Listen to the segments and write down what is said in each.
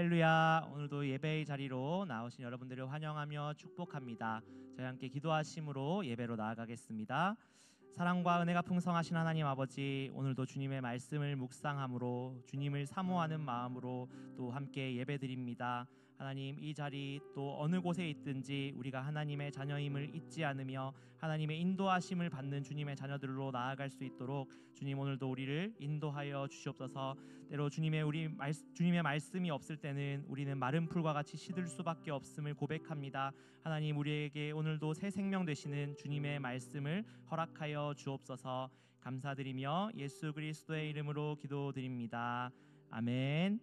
할렐루야. 오늘도 예배의 자리로 나오신 여러분들을 환영하며 축복합니다. 저희 함께 기도하심으로 예배로 나아가겠습니다. 사랑과 은혜가 풍성하신 하나님 아버지, 오늘도 주님의 말씀을 묵상함으로 주님을 사모하는 마음으로 또 함께 예배드립니다. 하나님, 이 자리 또 어느 곳에 있든지 우리가 하나님의 자녀임을 잊지 않으며 하나님의 인도하심을 받는 주님의 자녀들로 나아갈 수 있도록 주님, 오늘도 우리를 인도하여 주시옵소서. 때로 주님의 말씀이 없을 때는 우리는 마른 풀과 같이 시들 수밖에 없음을 고백합니다. 하나님, 우리에게 오늘도 새 생명 되시는 주님의 말씀을 허락하여 주옵소서. 감사드리며 예수 그리스도의 이름으로 기도드립니다. 아멘.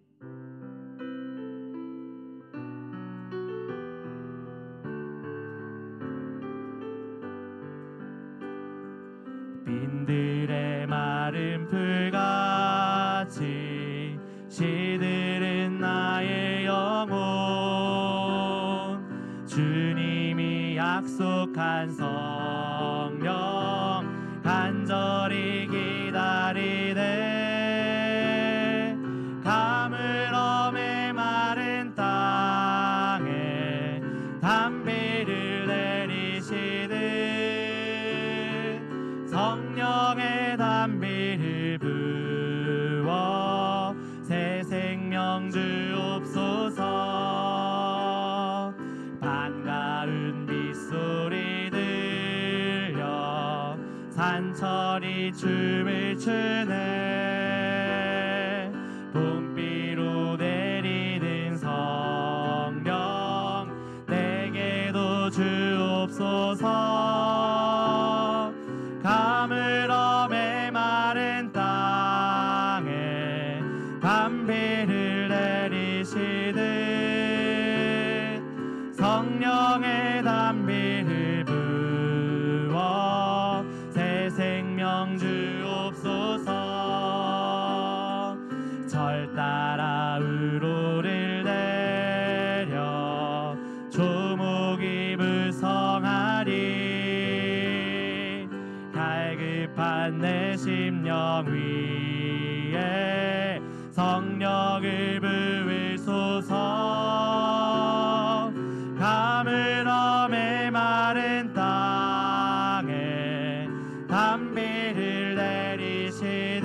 빈들의 마른 풀같이 시들은 나의 영혼, 주님이 약속한 성령 간절히 기다리네. 가물어 메마른 땅에 단비를 내리시듯 성령의 단비를 부어 새 생명 주옵소서. 반가운 빗소리 들려 산천이 춤을 추네. 봄비로 내리는 성령 내게도 주옵소서. 가물어 메마른 땅에 단비를 내리시듯 성령의 단비를 부어 새 생명 주옵소서. 절 따라 우로를 내려 조목이 무성하리. 갈급한 내 심령 위에 성령을 부으소서. 가물어 메마른 땅에 단비를 내리시듯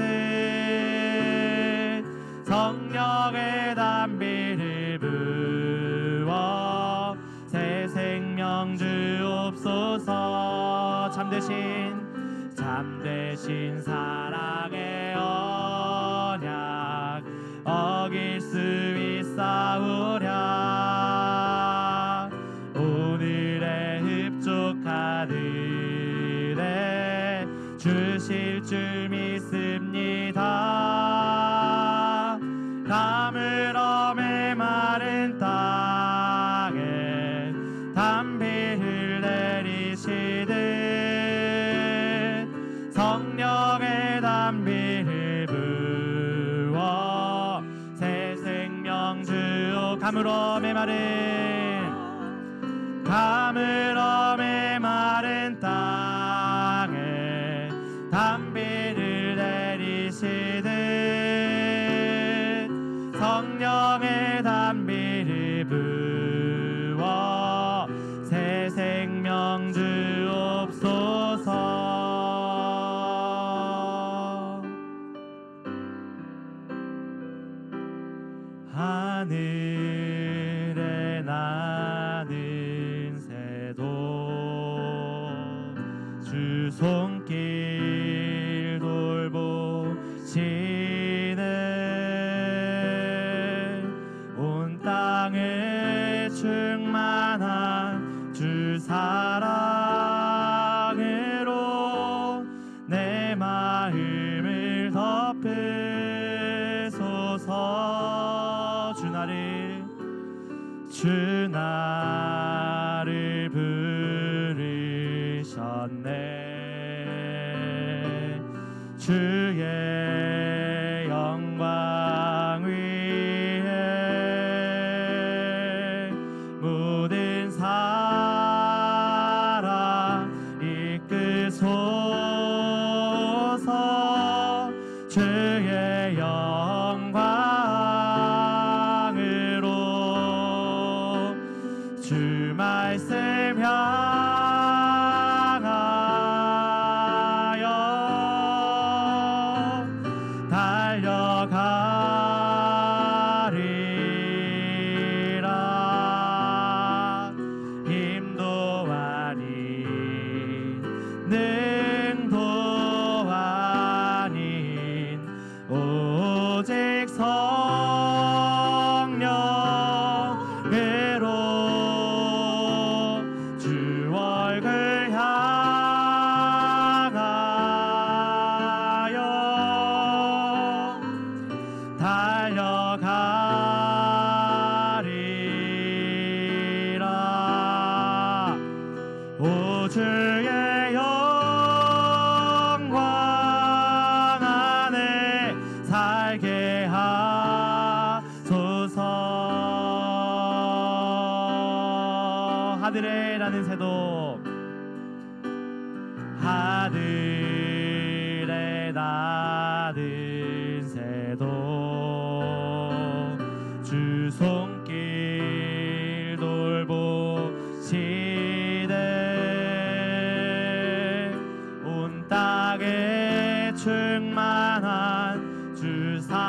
성령의 단비를 부어 새 생명 주옵소서. 참되신 사랑의 언약 어길 수 있사오랴. 오늘의 흡족한 은혜 주실 줄 믿습니다. 가물어 메마른 땅에 단비를 내리시듯 성령의 단비를 부어 새 생명 주옵. 가물어 메마른 땅에 단비를 내리시듯 성령의 단비를 부어 새 생명 주옵소서. 하늘에 나는 새도 주 손길 돌보시네. 온 땅에 충만한 주 사랑으로 내 마음을 덮으소서. 주 나를 부르셨네. 주의 영광 위에 모든 사랑 이끄소서. 주의 영광으로 말씀 향하여 달려가리라. 힘도 아닌 능도 아닌 오직 성령으로 주 얼굴 향하여 달려가리라. 오 주의 영광 안에 살게 하소서. 하늘에 나는 새도 하늘에 나는 새도 주 손길 돌보시되 온 땅에 충만한 주 사랑으로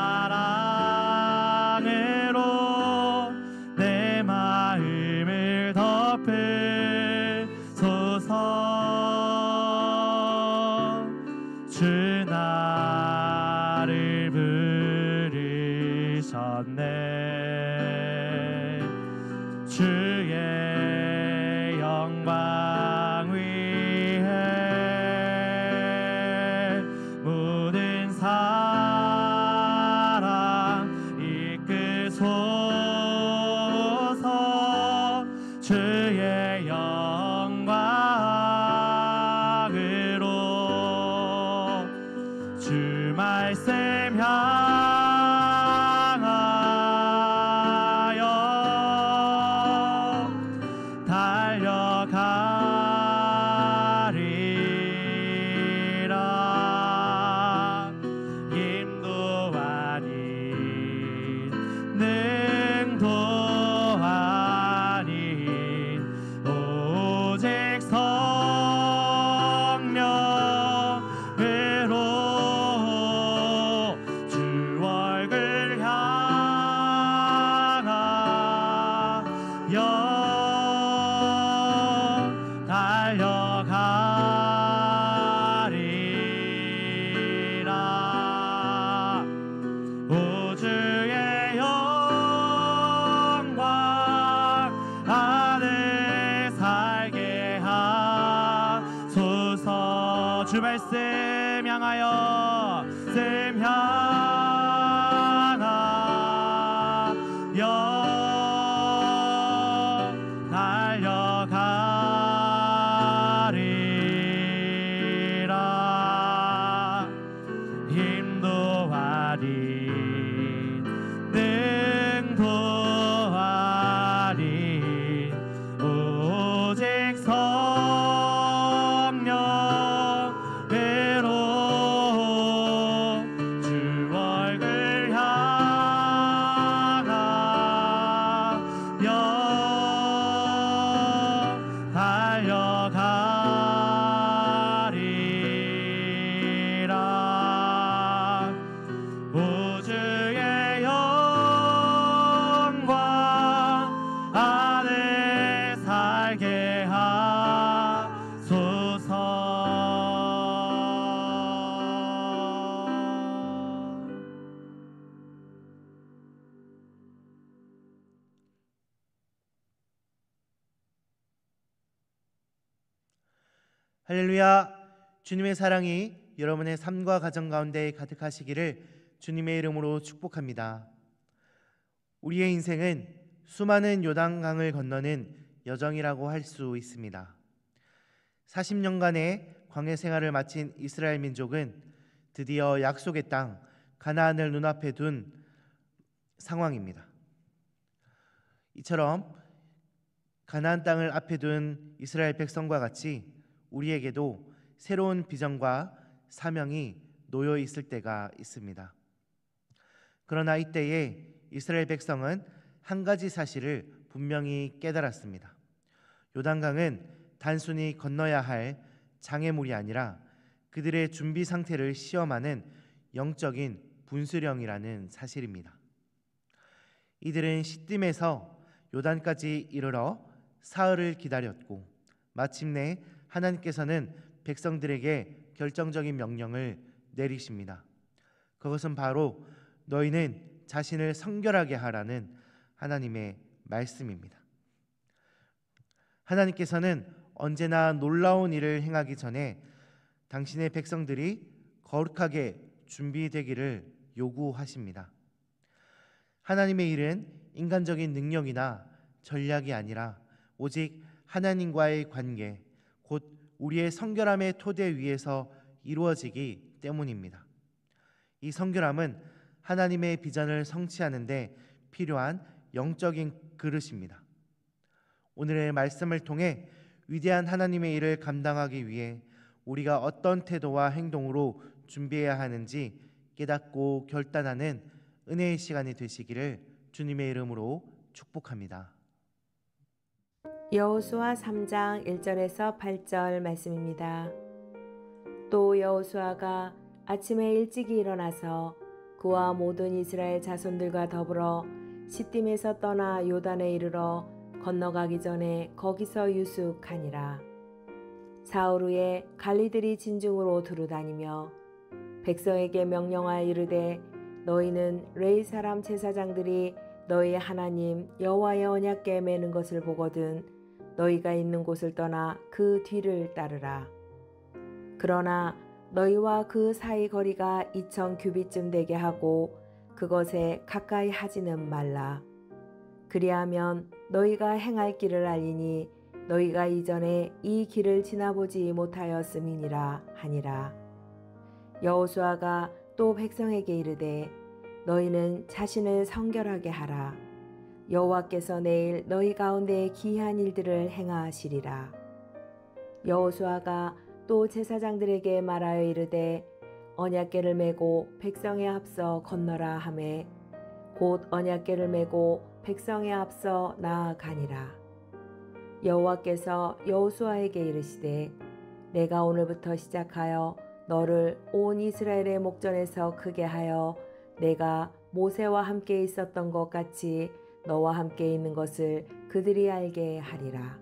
내 마음을 덮으소서. 주 나를 부르셨네. 주의 영광 위에 모든 사랑 이끄소서. 주의 영광으로 주 말씀 향하여 달려가리라. 힘도 아닌 능도 아닌 오직 성령으로 주 얼굴 향하여 달려가리라. 오 주의 영광 안에 살게 하소서. 주 말씀 향하여 말씀 향하여 달려가리라. 힘도 아닌 능도 아닌 오직 성령으로 주 얼굴 향하여 달려가리라. 오 주의 영광 안에 살게 하소서. 할렐루야. 주님의 사랑이 여러분의 삶과 가정 가운데 가득하시기를 주님의 이름으로 축복합니다. 우리의 인생은 수많은 요단강을 건너는 여정이라고 할 수 있습니다. 40년간의 광야 생활을 마친 이스라엘 민족은 드디어 약속의 땅 가나안을 눈앞에 둔 상황입니다. 이처럼 가나안 땅을 앞에 둔 이스라엘 백성과 같이 우리에게도 새로운 비전과 사명이 놓여 있을 때가 있습니다. 그러나 이때에 이스라엘 백성은 한 가지 사실을 분명히 깨달았습니다. 요단강은 단순히 건너야 할 장애물이 아니라 그들의 준비 상태를 시험하는 영적인 분수령이라는 사실입니다. 이들은 시딤에서 요단까지 이르러 사흘을 기다렸고 마침내 하나님께서는 백성들에게 결정적인 명령을 내리십니다. 그것은 바로 너희는 자신을 성결하게 하라는 하나님의 말씀입니다. 하나님께서는 언제나 놀라운 일을 행하기 전에 당신의 백성들이 거룩하게 준비되기를 요구하십니다. 하나님의 일은 인간적인 능력이나 전략이 아니라 오직 하나님과의 관계, 곧 우리의 성결함의 토대 위에서 이루어지기 때문입니다. 이 성결함은 하나님의 비전을 성취하는 데 필요한 영적인 그릇입니다. 오늘의 말씀을 통해 위대한 하나님의 일을 감당하기 위해 우리가 어떤 태도와 행동으로 준비해야 하는지 깨닫고 결단하는 은혜의 시간이 되시기를 주님의 이름으로 축복합니다. 여호수아 3장 1절에서 8절 말씀입니다. 또 여호수아가 아침에 일찍이 일어나서 그와 모든 이스라엘 자손들과 더불어 시딤에서 떠나 요단에 이르러 건너가기 전에 거기서 유숙하니라. 사흘 후에 갈리들이 진중으로 두루다니며 백성에게 명령하여 이르되 너희는 레위 사람 제사장들이 너희 하나님 여호와의 언약궤 매는 것을 보거든 너희가 있는 곳을 떠나 그 뒤를 따르라. 그러나 너희와 그 사이 거리가 2000 규빗쯤 되게 하고 그것에 가까이 하지는 말라. 그리하면 너희가 행할 길을 알리니 너희가 이전에 이 길을 지나보지 못하였음이니라 하니라. 여호수아가 또 백성에게 이르되 너희는 자신을 성결하게 하라. 여호와께서 내일 너희 가운데 기이한 일들을 행하시리라. 여호수아가 또 제사장들에게 말하여 이르되 언약궤를 메고 백성에 앞서 건너라 하매 곧 언약궤를 메고 백성에 앞서 나아가니라. 여호와께서 여호수아에게 이르시되 내가 오늘부터 시작하여 너를 온 이스라엘의 목전에서 크게 하여 내가 모세와 함께 있었던 것 같이 너와 함께 있는 것을 그들이 알게 하리라.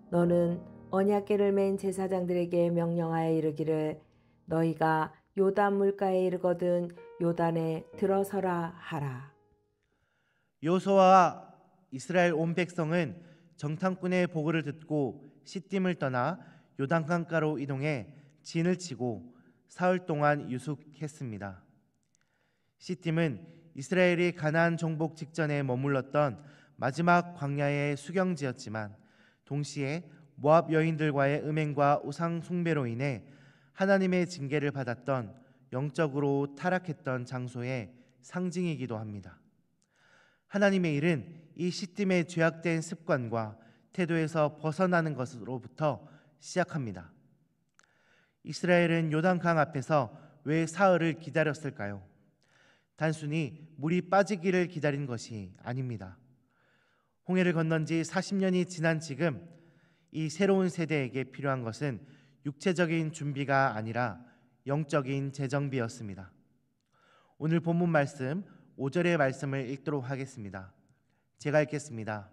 너는 언약궤를 맨 제사장들에게 명령하여 이르기를 너희가 요단 물가에 이르거든 요단에 들어서라 하라. 여호수아와 이스라엘 온 백성은 정탐꾼의 보고를 듣고 시딤을 떠나 요단강가로 이동해 진을 치고 사흘 동안 유숙했습니다. 시딤은 이스라엘이 가나안 정복 직전에 머물렀던 마지막 광야의 수경지였지만 동시에 모압 여인들과의 음행과 우상 숭배로 인해 하나님의 징계를 받았던 영적으로 타락했던 장소의 상징이기도 합니다. 하나님의 일은 이 시딤의 죄악된 습관과 태도에서 벗어나는 것으로부터 시작합니다. 이스라엘은 요단강 앞에서 왜 사흘을 기다렸을까요? 단순히 물이 빠지기를 기다린 것이 아닙니다. 홍해를 건넌 지 40년이 지난 지금 이 새로운 세대에게 필요한 것은 육체적인 준비가 아니라 영적인 재정비였습니다. 오늘 본문 말씀 5절의 말씀을 읽도록 하겠습니다. 제가 읽겠습니다.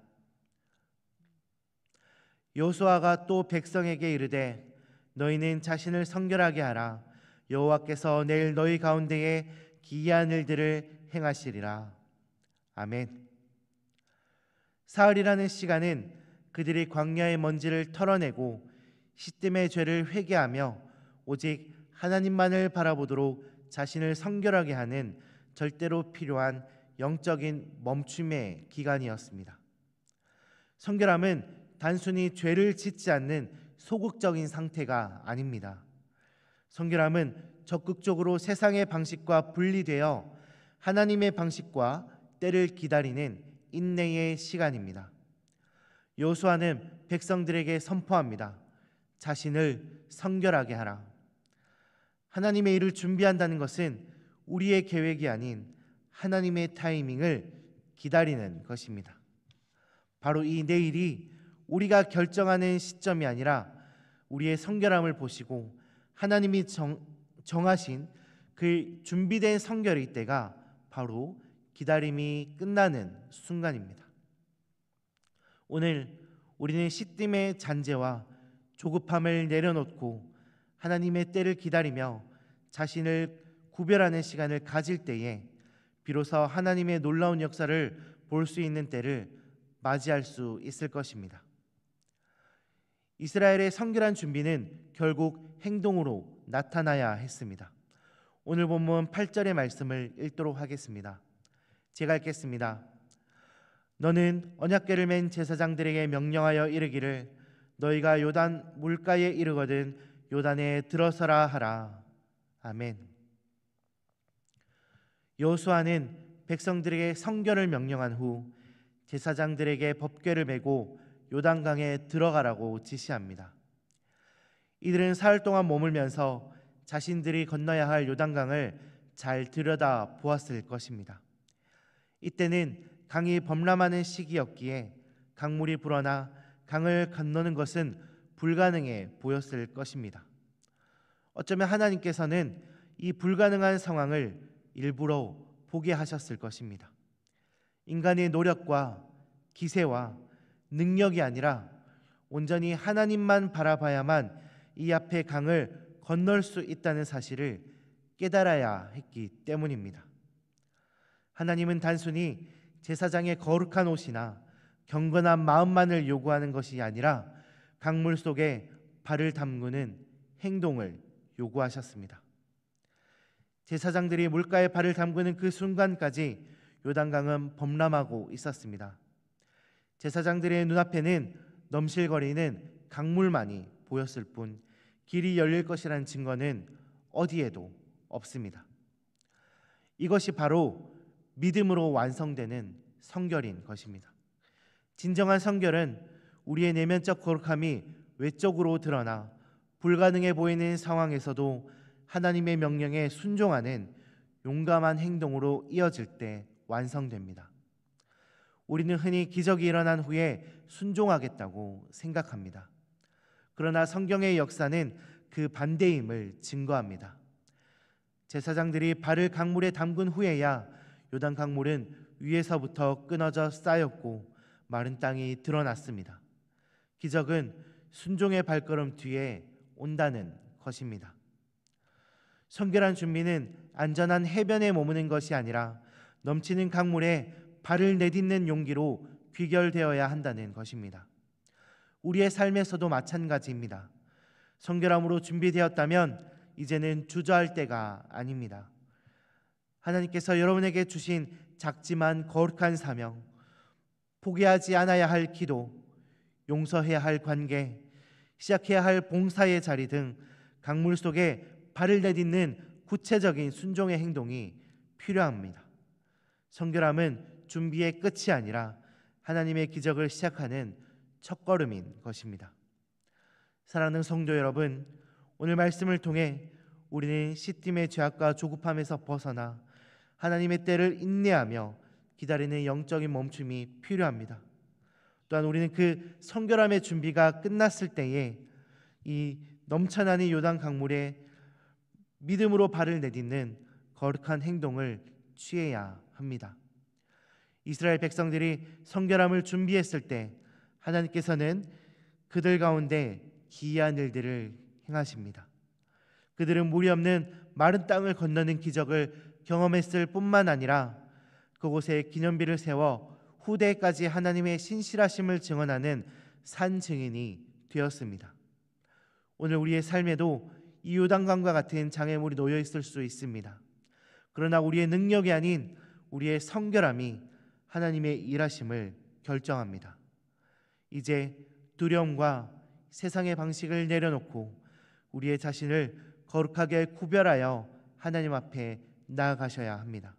여호수아가 또 백성에게 이르되 너희는 자신을 성결하게 하라. 여호와께서 내일 너희 가운데에 기이한 일들을 행하시리라. 아멘. 사흘이라는 시간은 그들이 광야의 먼지를 털어내고 시딤의 죄를 회개하며 오직 하나님만을 바라보도록 자신을 성결하게 하는 절대로 필요한 영적인 멈춤의 기간이었습니다. 성결함은 단순히 죄를 짓지 않는 소극적인 상태가 아닙니다. 성결함은 적극적으로 세상의 방식과 분리되어 하나님의 방식과 때를 기다리는 인내의 시간입니다. 여호수아는 백성들에게 선포합니다. 자신을 성결하게 하라. 하나님의 일을 준비한다는 것은 우리의 계획이 아닌 하나님의 타이밍을 기다리는 것입니다. 바로 이 내일이 우리가 결정하는 시점이 아니라 우리의 성결함을 보시고 하나님이 정하신 그 준비된 성결의 때가 바로 기다림이 끝나는 순간입니다. 오늘 우리는 시딤의 잔재와 조급함을 내려놓고 하나님의 때를 기다리며 자신을 구별하는 시간을 가질 때에 비로소 하나님의 놀라운 역사를 볼 수 있는 때를 맞이할 수 있을 것입니다. 이스라엘의 성결한 준비는 결국 행동으로 나타나야 했습니다. 오늘 본문 8절의 말씀을 읽도록 하겠습니다. 제가 읽겠습니다. 너는 언약궤를 맨 제사장들에게 명령하여 이르기를 너희가 요단 물가에 이르거든 요단에 들어서라 하라. 아멘. 여호수아는 백성들에게 성결을 명령한 후 제사장들에게 법궤를 메고 요단강에 들어가라고 지시합니다. 이들은 사흘 동안 머물면서 자신들이 건너야 할 요단강을 잘 들여다 보았을 것입니다. 이때는 강이 범람하는 시기였기에 강물이 불어나 강을 건너는 것은 불가능해 보였을 것입니다. 어쩌면 하나님께서는 이 불가능한 상황을 일부러 보게 하셨을 것입니다. 인간의 노력과 기세와 능력이 아니라 온전히 하나님만 바라봐야만 이 앞에 강을 건널 수 있다는 사실을 깨달아야 했기 때문입니다. 하나님은 단순히 제사장의 거룩한 옷이나 경건한 마음만을 요구하는 것이 아니라 강물 속에 발을 담그는 행동을 요구하셨습니다. 제사장들이 물가에 발을 담그는 그 순간까지 요단강은 범람하고 있었습니다. 제사장들의 눈앞에는 넘실거리는 강물만이 보였을 뿐 길이 열릴 것이라는 증거는 어디에도 없습니다. 이것이 바로 믿음으로 완성되는 성결인 것입니다. 진정한 성결은 우리의 내면적 거룩함이 외적으로 드러나 불가능해 보이는 상황에서도 하나님의 명령에 순종하는 용감한 행동으로 이어질 때 완성됩니다. 우리는 흔히 기적이 일어난 후에 순종하겠다고 생각합니다. 그러나 성경의 역사는 그 반대임을 증거합니다. 제사장들이 발을 강물에 담근 후에야 요단 강물은 위에서부터 끊어져 쌓였고 마른 땅이 드러났습니다. 기적은 순종의 발걸음 뒤에 온다는 것입니다. 성결한 준비는 안전한 해변에 머무는 것이 아니라 넘치는 강물에 발을 내딛는 용기로 귀결되어야 한다는 것입니다. 우리의 삶에서도 마찬가지입니다. 성결함으로 준비되었다면 이제는 주저할 때가 아닙니다. 하나님께서 여러분에게 주신 작지만 거룩한 사명, 포기하지 않아야 할 기도, 용서해야 할 관계, 시작해야 할 봉사의 자리 등 강물 속에 발을 내딛는 구체적인 순종의 행동이 필요합니다. 성결함은 준비의 끝이 아니라 하나님의 기적을 시작하는 첫걸음인 것입니다. 사랑하는 성도 여러분, 오늘 말씀을 통해 우리는 시딤의 죄악과 조급함에서 벗어나 하나님의 때를 인내하며 기다리는 영적인 멈춤이 필요합니다. 또한 우리는 그 성결함의 준비가 끝났을 때에 이 넘쳐나는 요단 강물에 믿음으로 발을 내딛는 거룩한 행동을 취해야 합니다. 이스라엘 백성들이 성결함을 준비했을 때 하나님께서는 그들 가운데 기이한 일들을 행하십니다. 그들은 물이 없는 마른 땅을 건너는 기적을 경험했을 뿐만 아니라 그곳에 기념비를 세워 후대까지 하나님의 신실하심을 증언하는 산 증인이 되었습니다. 오늘 우리의 삶에도 이 요단강과 같은 장애물이 놓여 있을 수 있습니다. 그러나 우리의 능력이 아닌 우리의 성결함이 하나님의 일하심을 결정합니다. 이제 두려움과 세상의 방식을 내려놓고 우리의 자신을 거룩하게 구별하여 하나님 앞에 나아가셔야 합니다.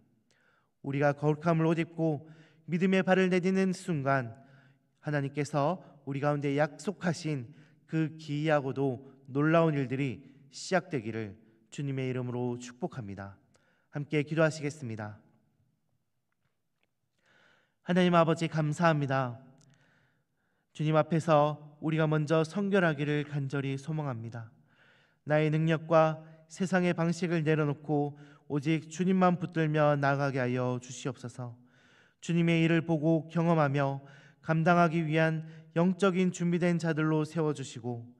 우리가 거룩함을 옷 입고 믿음의 발을 내딛는 순간 하나님께서 우리 가운데 약속하신 그 기이하고도 놀라운 일들이 시작되기를 주님의 이름으로 축복합니다. 함께 기도하시겠습니다. 하나님 아버지 감사합니다. 주님 앞에서 우리가 먼저 성결하기를 간절히 소망합니다. 나의 능력과 세상의 방식을 내려놓고 오직 주님만 붙들며 나아가게 하여 주시옵소서. 주님의 일을 보고 경험하며 감당하기 위한 영적인 준비된 자들로 세워주시고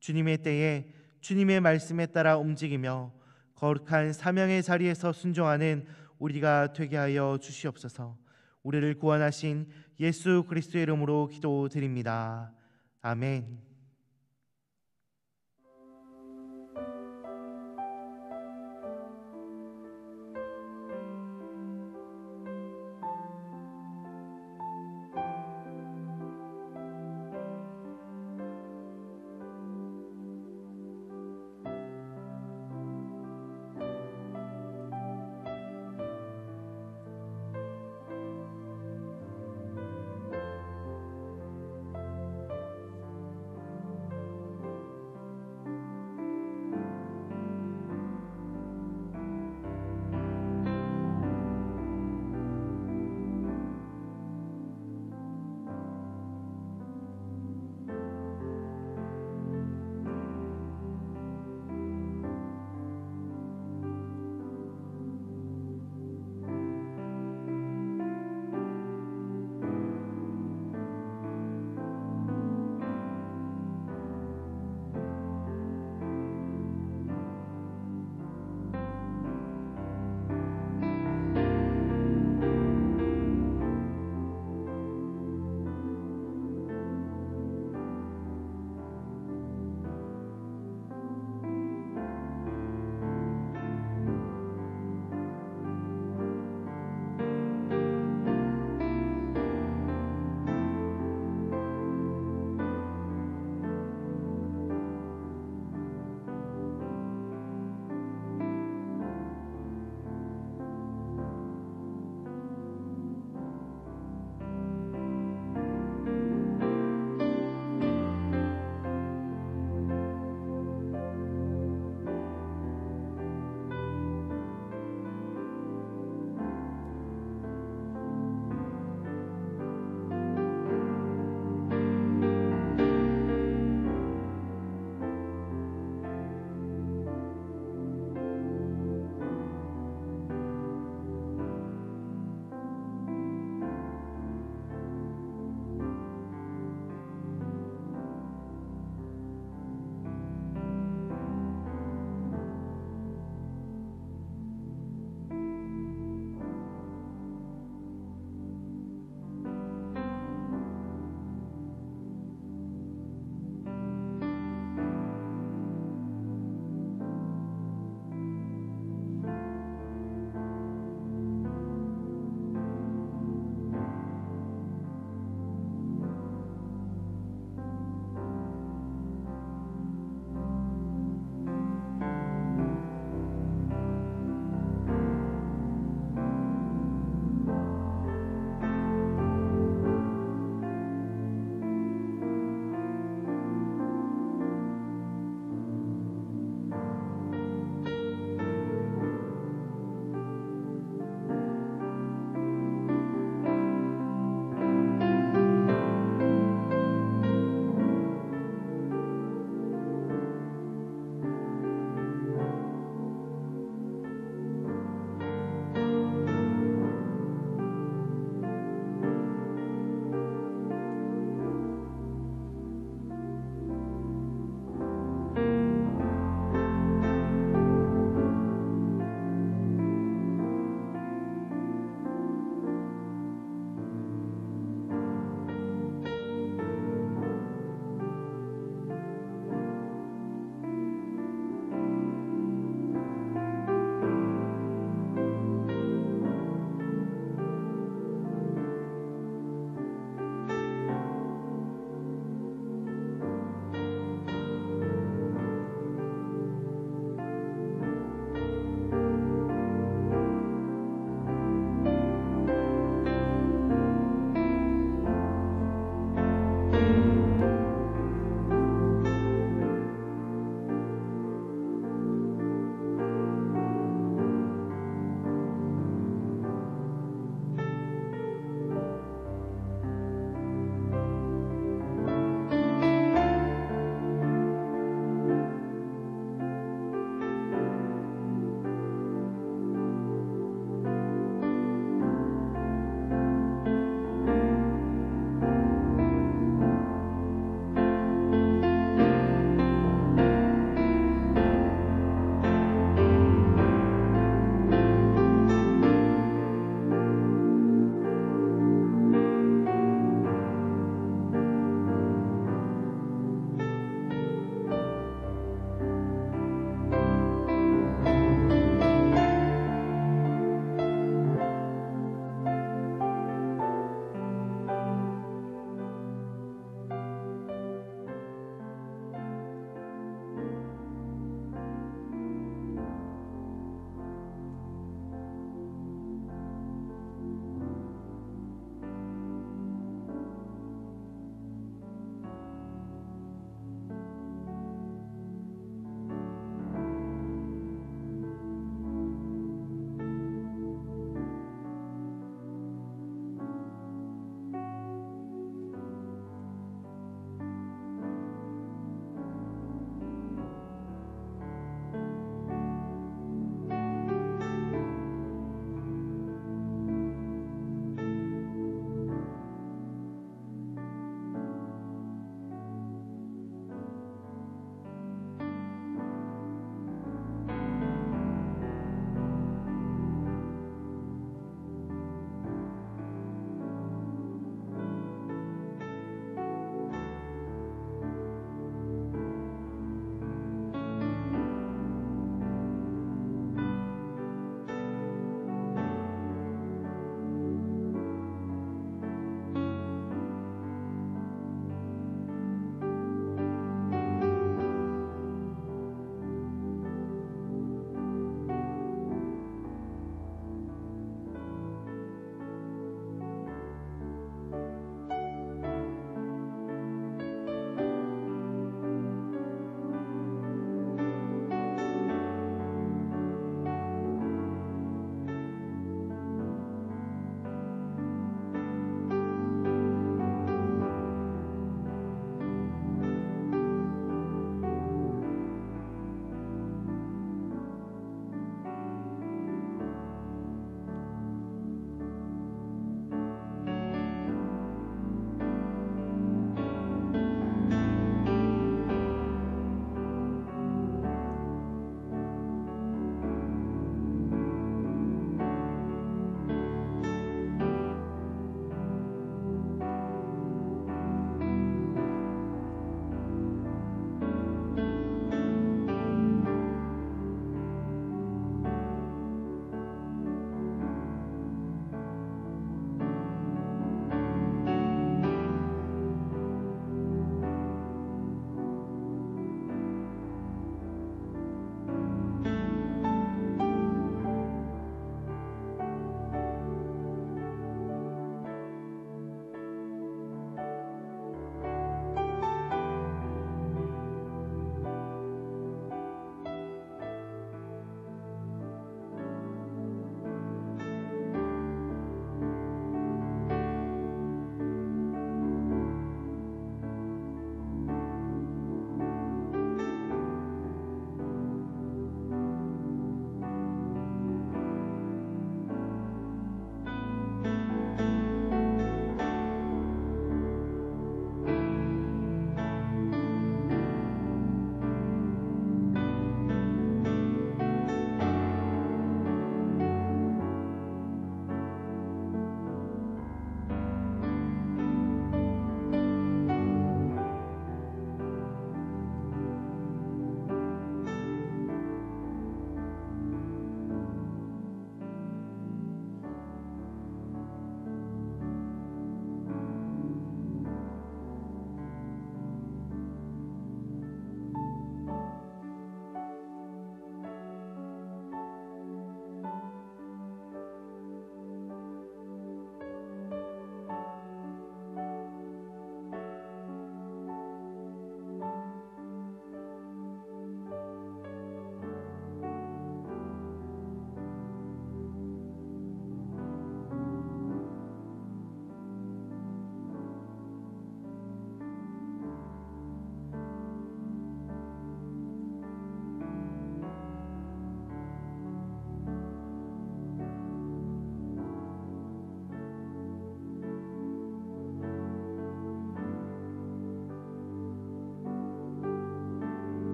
주님의 때에 주님의 말씀에 따라 움직이며 거룩한 사명의 자리에서 순종하는 우리가 되게 하여 주시옵소서. 우리를 구원하신 예수 그리스도의 이름으로 기도드립니다. 아멘.